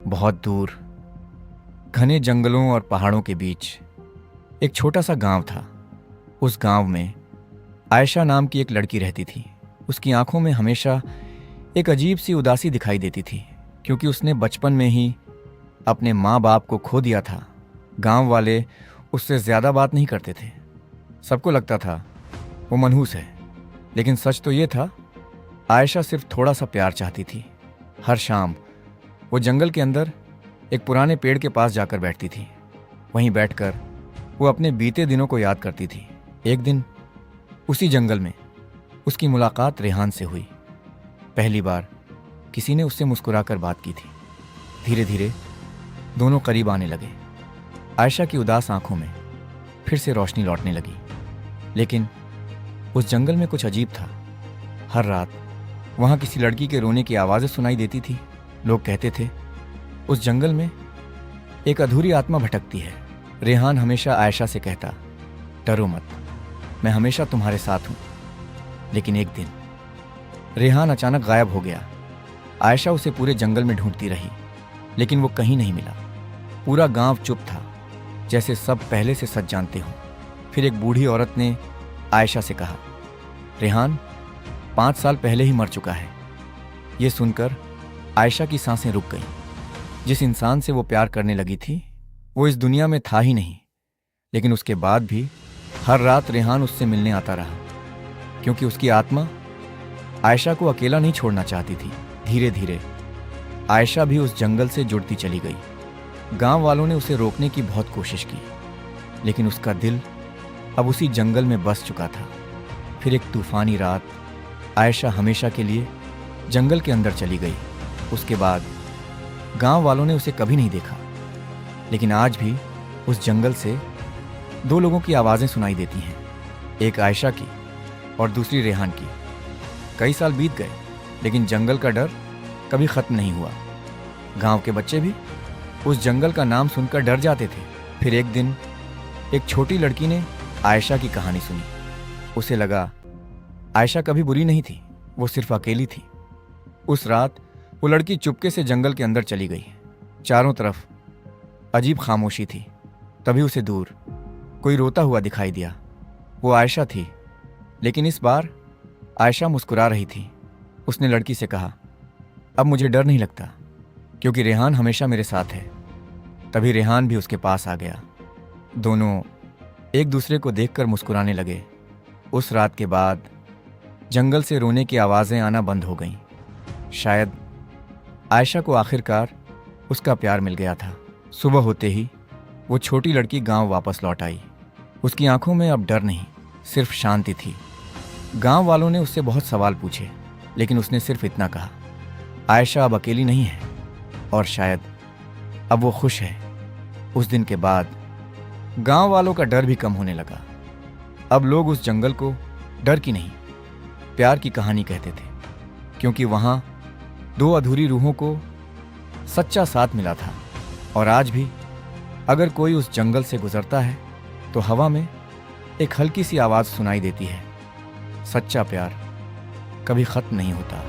बहुत दूर घने जंगलों और पहाड़ों के बीच एक छोटा सा गांव था। उस गांव में आयशा नाम की एक लड़की रहती थी। उसकी आंखों में हमेशा एक अजीब सी उदासी दिखाई देती थी, क्योंकि उसने बचपन में ही अपने माँ बाप को खो दिया था। गांव वाले उससे ज़्यादा बात नहीं करते थे। सबको लगता था वो मनहूस है, लेकिन सच तो ये था, आयशा सिर्फ थोड़ा सा प्यार चाहती थी। हर शाम वो जंगल के अंदर एक पुराने पेड़ के पास जाकर बैठती थी। वहीं बैठकर वो अपने बीते दिनों को याद करती थी। एक दिन उसी जंगल में उसकी मुलाकात रेहान से हुई। पहली बार किसी ने उससे मुस्कुराकर बात की थी। धीरे धीरे दोनों करीब आने लगे। आयशा की उदास आंखों में फिर से रोशनी लौटने लगी। लेकिन उस जंगल में कुछ अजीब था। हर रात वहां किसी लड़की के रोने की आवाज़ें सुनाई देती थी। लोग कहते थे उस जंगल में एक अधूरी आत्मा भटकती है। रेहान हमेशा आयशा से कहता, डरो मत, मैं हमेशा तुम्हारे साथ हूं। लेकिन एक दिन रेहान अचानक गायब हो गया। आयशा उसे पूरे जंगल में ढूंढती रही, लेकिन वो कहीं नहीं मिला। पूरा गांव चुप था, जैसे सब पहले से सच जानते हों। फिर एक बूढ़ी औरत ने आयशा से कहा, रेहान 5 साल पहले ही मर चुका है। ये सुनकर आयशा की सांसें रुक गईं। जिस इंसान से वो प्यार करने लगी थी वो इस दुनिया में था ही नहीं। लेकिन उसके बाद भी हर रात रेहान उससे मिलने आता रहा, क्योंकि उसकी आत्मा आयशा को अकेला नहीं छोड़ना चाहती थी। धीरे धीरे आयशा भी उस जंगल से जुड़ती चली गई। गांव वालों ने उसे रोकने की बहुत कोशिश की, लेकिन उसका दिल अब उसी जंगल में बस चुका था। फिर एक तूफानी रात आयशा हमेशा के लिए जंगल के अंदर चली गई। उसके बाद गांव वालों ने उसे कभी नहीं देखा। लेकिन आज भी उस जंगल से 2 लोगों की आवाज़ें सुनाई देती हैं, एक आयशा की और दूसरी रेहान की। कई साल बीत गए, लेकिन जंगल का डर कभी ख़त्म नहीं हुआ। गांव के बच्चे भी उस जंगल का नाम सुनकर डर जाते थे। फिर एक दिन एक छोटी लड़की ने आयशा की कहानी सुनी। उसे लगा आयशा कभी बुरी नहीं थी, वो सिर्फ अकेली थी। उस रात वो लड़की चुपके से जंगल के अंदर चली गई। चारों तरफ अजीब खामोशी थी। तभी उसे दूर कोई रोता हुआ दिखाई दिया। वो आयशा थी, लेकिन इस बार आयशा मुस्कुरा रही थी। उसने लड़की से कहा, अब मुझे डर नहीं लगता, क्योंकि रेहान हमेशा मेरे साथ है। तभी रेहान भी उसके पास आ गया। दोनों एक दूसरे को देखकर मुस्कुराने लगे। उस रात के बाद जंगल से रोने की आवाज़ें आना बंद हो गईं। शायद आयशा को आखिरकार उसका प्यार मिल गया था। सुबह होते ही वो छोटी लड़की गांव वापस लौट आई। उसकी आंखों में अब डर नहीं, सिर्फ शांति थी। गांव वालों ने उससे बहुत सवाल पूछे, लेकिन उसने सिर्फ इतना कहा, आयशा अब अकेली नहीं है और शायद अब वो खुश है। उस दिन के बाद गांव वालों का डर भी कम होने लगा। अब लोग उस जंगल को डर की नहीं, प्यार की कहानी कहते थे, क्योंकि वहां 2 अधूरी रूहों को सच्चा साथ मिला था। और आज भी अगर कोई उस जंगल से गुजरता है तो हवा में एक हल्की सी आवाज़ सुनाई देती है, सच्चा प्यार कभी ख़त्म नहीं होता।